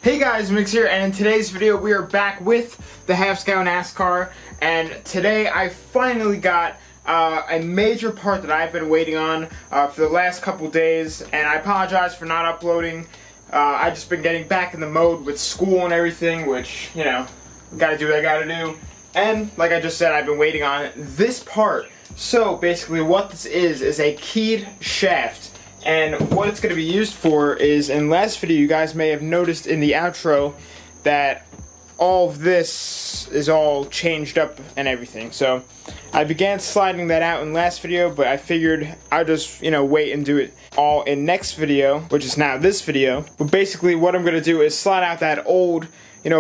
Hey guys, Mix here, and in today's video we are back with the half scale NasKart, and today I finally got a major part that I've been waiting on for the last couple days, and I apologize for not uploading. I've just been getting back in the mode with school and everything, which, you know, gotta do what I gotta do. And like I just said, I've been waiting on this part. So basically what this is a keyed shaft. And what it's going to be used for is, in last video you guys may have noticed in the outro that all of this is all changed up and everything. So I began sliding that out in last video, but I figured I'd just, wait and do it all in next video, which is now this video. But basically what I'm going to do is slide out that old,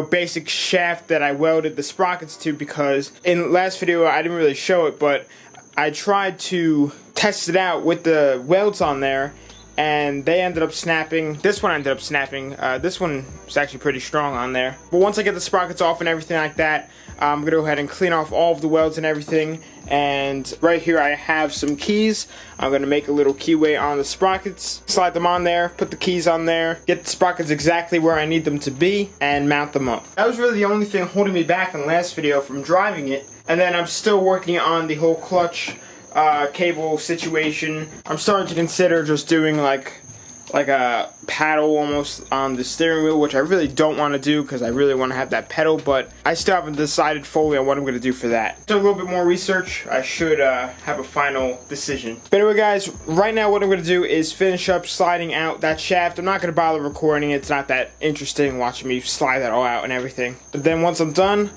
basic shaft that I welded the sprockets to, because in last video I didn't really show it, but I tried to test it out with the welds on there, and they ended up snapping. This one ended up snapping. This one is actually pretty strong on there. But once I get the sprockets off and everything like that, I'm going to go ahead and clean off all of the welds and everything. And right here I have some keys. I'm going to make a little keyway on the sprockets, slide them on there, put the keys on there, get the sprockets exactly where I need them to be, and mount them up. That was really the only thing holding me back in the last video from driving it. And then I'm still working on the whole clutch cable situation. I'm starting to consider just doing like a paddle almost on the steering wheel, which I really don't want to do because I really want to have that pedal, but I still haven't decided fully on what I'm going to do for that. So a little bit more research, I should have a final decision. But anyway guys, right now what I'm going to do is finish up sliding out that shaft. I'm not going to bother recording it. It's not that interesting watching me slide that all out and everything. But then once I'm done,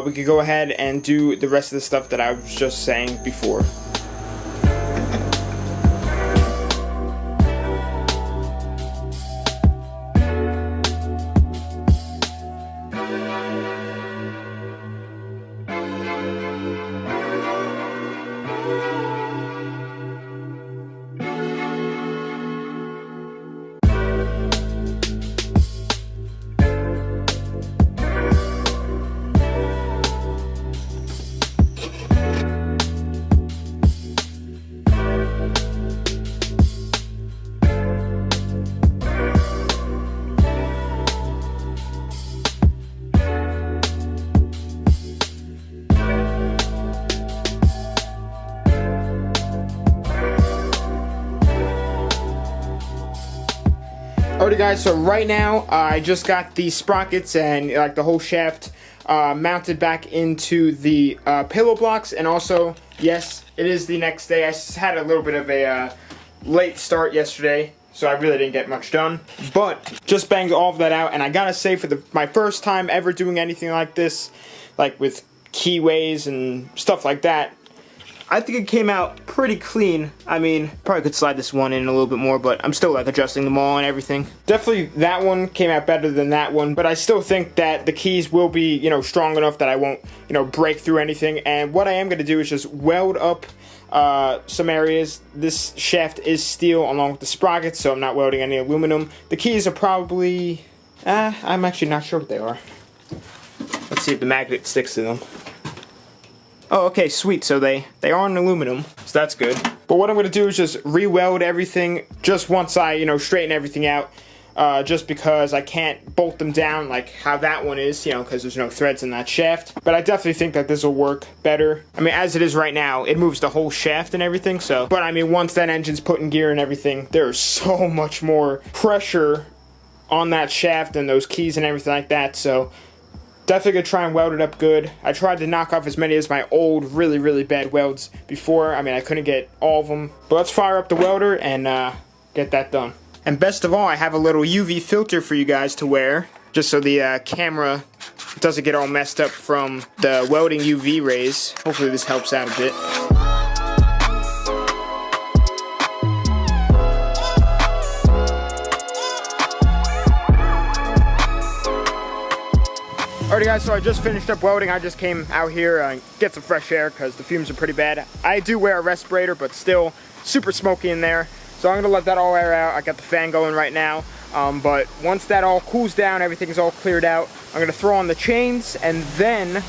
we could go ahead and do the rest of the stuff that I was just saying before. Alrighty guys, so right now I just got the sprockets and like the whole shaft mounted back into the pillow blocks, and also, yes, it is the next day. I just had a little bit of a late start yesterday, so I really didn't get much done, but just banged all of that out. And I gotta say, for my first time ever doing anything like this, like with keyways and stuff like that, I think it came out pretty clean. I mean, probably could slide this one in a little bit more, but I'm still like adjusting them all and everything. Definitely that one came out better than that one, but I still think that the keys will be, strong enough that I won't, break through anything. And what I am going to do is just weld up some areas. This shaft is steel along with the sprockets, so I'm not welding any aluminum. The keys are probably, I'm actually not sure what they are. Let's see if the magnet sticks to them. Oh, okay, sweet. So they are in aluminum, so that's good. But what I'm going to do is just re-weld everything just once I, straighten everything out. Just because I can't bolt them down like how that one is, because there's no threads in that shaft. But I definitely think that this will work better. I mean, as it is right now, it moves the whole shaft and everything, so. But I mean, once that engine's put in gear and everything, there's so much more pressure on that shaft and those keys and everything like that, so. Definitely gonna try and weld it up good. I tried to knock off as many as my old, really, really bad welds before. I mean, I couldn't get all of them. But let's fire up the welder and get that done. And best of all, I have a little UV filter for you guys to wear, just so the camera doesn't get all messed up from the welding UV rays. Hopefully this helps out a bit. Alrighty guys, so I just finished up welding. I just came out here and get some fresh air because the fumes are pretty bad. I do wear a respirator, but still super smoky in there. So I'm gonna let that all air out. I got the fan going right now. But once that all cools down, everything's all cleared out, I'm gonna throw on the chains, and then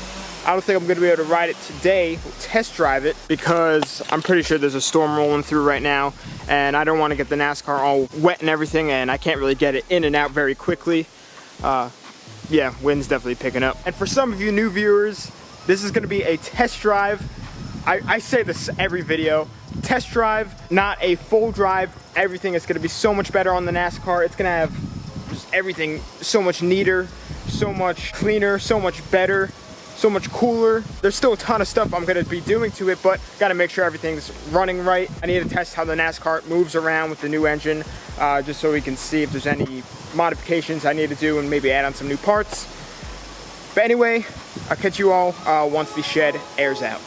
I don't think I'm gonna be able to ride it today, test drive it, because I'm pretty sure there's a storm rolling through right now, and I don't want to get the NasKart all wet and everything, and I can't really get it in and out very quickly. yeah, wind's definitely picking up. And for some of you new viewers, this is gonna be a test drive. I say this every video. Test drive, not a full drive. Everything is gonna be so much better on the NasKart. It's gonna have just everything so much neater, so much cleaner, so much better, so much cooler. There's still a ton of stuff I'm gonna be doing to it, but gotta make sure everything's running right. I need to test how the NasKart moves around with the new engine, just so we can see if there's any modifications I need to do and maybe add on some new parts. But anyway, I'll catch you all once the shed airs out.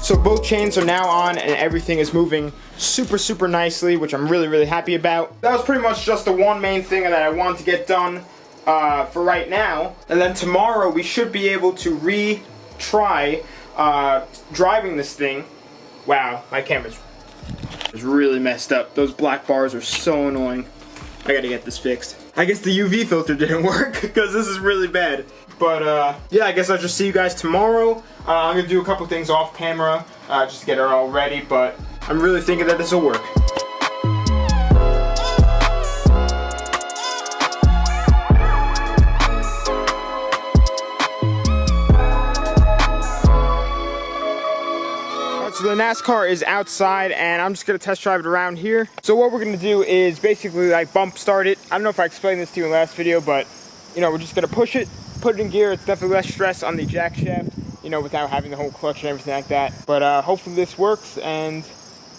So both chains are now on and everything is moving super nicely, which I'm really happy about. That was pretty much just the one main thing that I wanted to get done for right now. And then tomorrow we should be able to retry driving this thing. Wow, my camera's really messed up. Those black bars are so annoying. I gotta get this fixed. I guess the UV filter didn't work because this is really bad. But yeah, I guess I'll just see you guys tomorrow. I'm gonna do a couple things off camera just to get it all ready, but I'm really thinking that this will work. So the NasKart is outside and I'm just gonna test drive it around here. So what we're gonna do is basically like bump start it. I don't know if I explained this to you in the last video, but you know, we're just gonna push it, put it in gear. It's definitely less stress on the jack shaft, you know, without having the whole clutch and everything like that. But hopefully this works and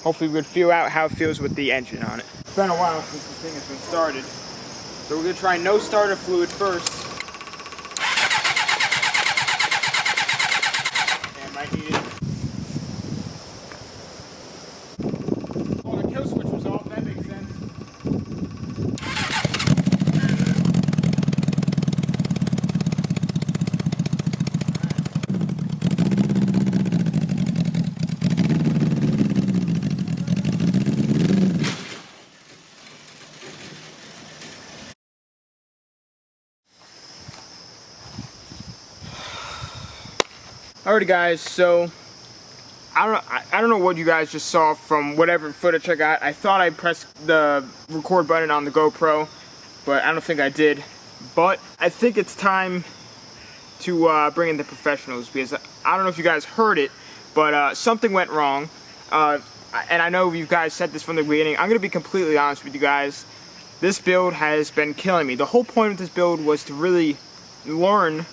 hopefully we can feel out how it feels with the engine on it. It's been a while since this thing has been started. So we're gonna try no starter fluid first. And might need it. Kill switch was off, that makes sense. Alrighty guys, so I don't know what you guys just saw from whatever footage I got. I thought I pressed the record button on the GoPro, but I don't think I did. But I think it's time to bring in the professionals, because I don't know if you guys heard it, but something went wrong. And I know you guys said this from the beginning. I'm going to be completely honest with you guys. This build has been killing me. The whole point of this build was to really learn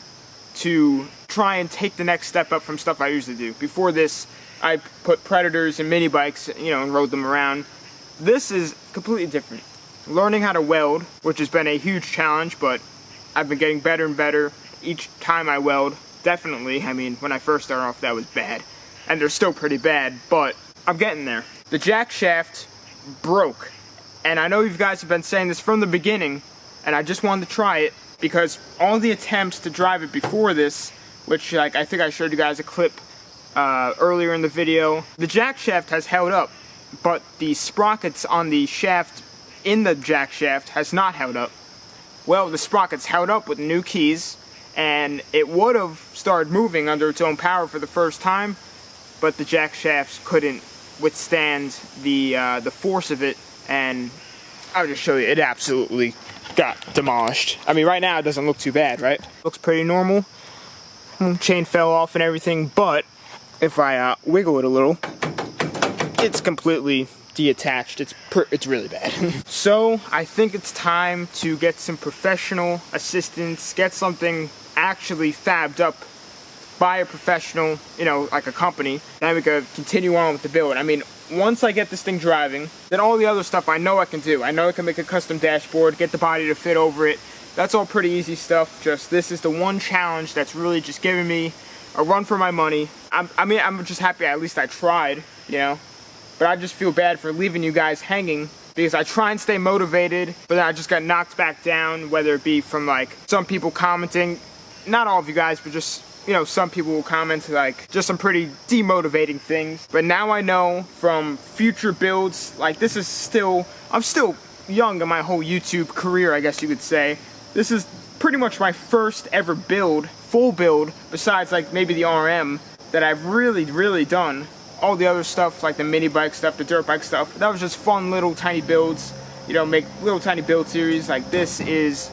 to try and take the next step up from stuff I usually do. Before this, I put Predators and mini bikes, you know, and rode them around. This is completely different. Learning how to weld, which has been a huge challenge, but I've been getting better and better each time I weld. Definitely, I mean, when I first started off, that was bad. And they're still pretty bad, but I'm getting there. The jack shaft broke. And I know you guys have been saying this from the beginning, and I just wanted to try it, because all the attempts to drive it before this, which like I think I showed you guys a clip earlier in the video, the jack shaft has held up, but the sprockets on the shaft in the jack shaft has not held up. Well, the sprockets held up with new keys, and it would have started moving under its own power for the first time, but the jack shafts couldn't withstand the force of it, and I'll just show you, it absolutely got demolished. I mean, right now it doesn't look too bad, right? Looks pretty normal. Chain fell off and everything, but if I wiggle it a little, it's completely detached. It's really bad. So I think it's time to get some professional assistance, get something actually fabbed up by a professional, you know, like a company, then we could continue on with the build. I mean, once I get this thing driving, then all the other stuff I know I can do. I know I can make a custom dashboard, get the body to fit over it. That's all pretty easy stuff. Just this is the one challenge that's really just giving me a run for my money. I mean, I'm just happy at least I tried, you know. But I just feel bad for leaving you guys hanging, because I try and stay motivated, but then I just got knocked back down, whether it be from like some people commenting, not all of you guys, but just, you know, some people will comment like just some pretty demotivating things. But now I know from future builds, like this is still, I'm still young in my whole YouTube career, I guess you could say. This is pretty much my first ever build, full build, besides like maybe the RM, that I've really done. All the other stuff, like the mini bike stuff, the dirt bike stuff, that was just fun little tiny builds. You know, make little tiny build series. Like, this is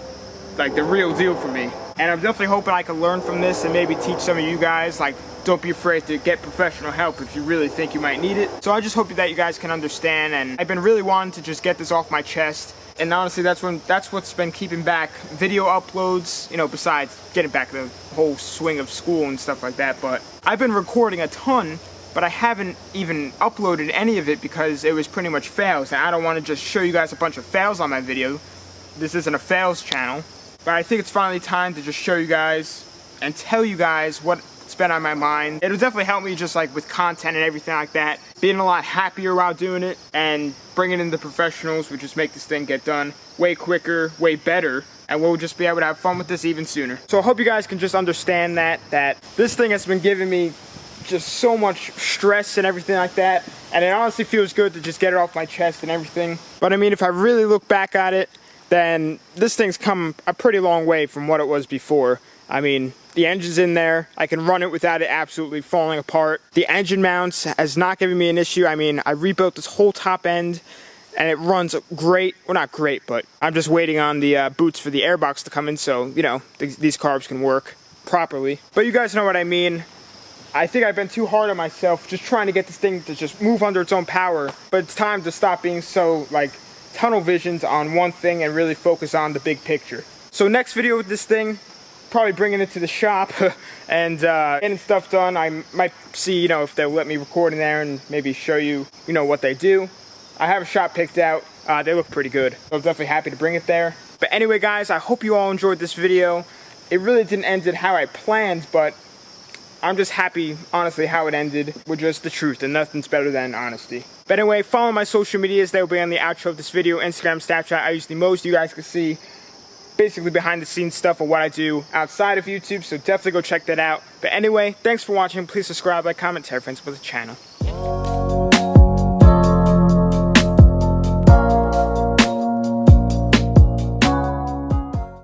like the real deal for me. And I'm definitely hoping I can learn from this and maybe teach some of you guys. Like, don't be afraid to get professional help if you really think you might need it. So I just hope that you guys can understand, and I've been really wanting to just get this off my chest. And honestly, that's what's been keeping back video uploads, you know, besides getting back the whole swing of school and stuff like that. But I've been recording a ton, but I haven't even uploaded any of it because it was pretty much fails. And I don't want to just show you guys a bunch of fails on my video. This isn't a fails channel. But I think it's finally time to just show you guys and tell you guys what's been on my mind. It'll definitely help me just like with content and everything like that. Being a lot happier while doing it, and bringing in the professionals will just make this thing get done way quicker, way better, and we'll just be able to have fun with this even sooner. So I hope you guys can just understand that this thing has been giving me just so much stress and everything like that, and it honestly feels good to just get it off my chest and everything. But I mean, if I really look back at it, then this thing's come a pretty long way from what it was before. I mean, the engine's in there. I can run it without it absolutely falling apart. The engine mounts has not given me an issue. I mean, I rebuilt this whole top end and it runs great. Well, not great, but I'm just waiting on the boots for the airbox to come in so, you know, these carbs can work properly. But you guys know what I mean. I think I've been too hard on myself just trying to get this thing to just move under its own power. But it's time to stop being so, like, tunnel visions on one thing and really focus on the big picture. So next video with this thing, probably bringing it to the shop and getting stuff done. I might see, you know, if they'll let me record in there and maybe show you, you know, what they do. I have a shop picked out. They look pretty good. So I'm definitely happy to bring it there. But anyway, guys, I hope you all enjoyed this video. It really didn't end it how I planned, but I'm just happy, honestly, how it ended with just the truth, and nothing's better than honesty. But anyway, follow my social medias. They will be on the outro of this video. Instagram, Snapchat, I use the most. You guys can see basically behind the scenes stuff of what I do outside of YouTube, so definitely go check that out. But anyway, thanks for watching. Please subscribe, like, comment, tell your friends about the channel.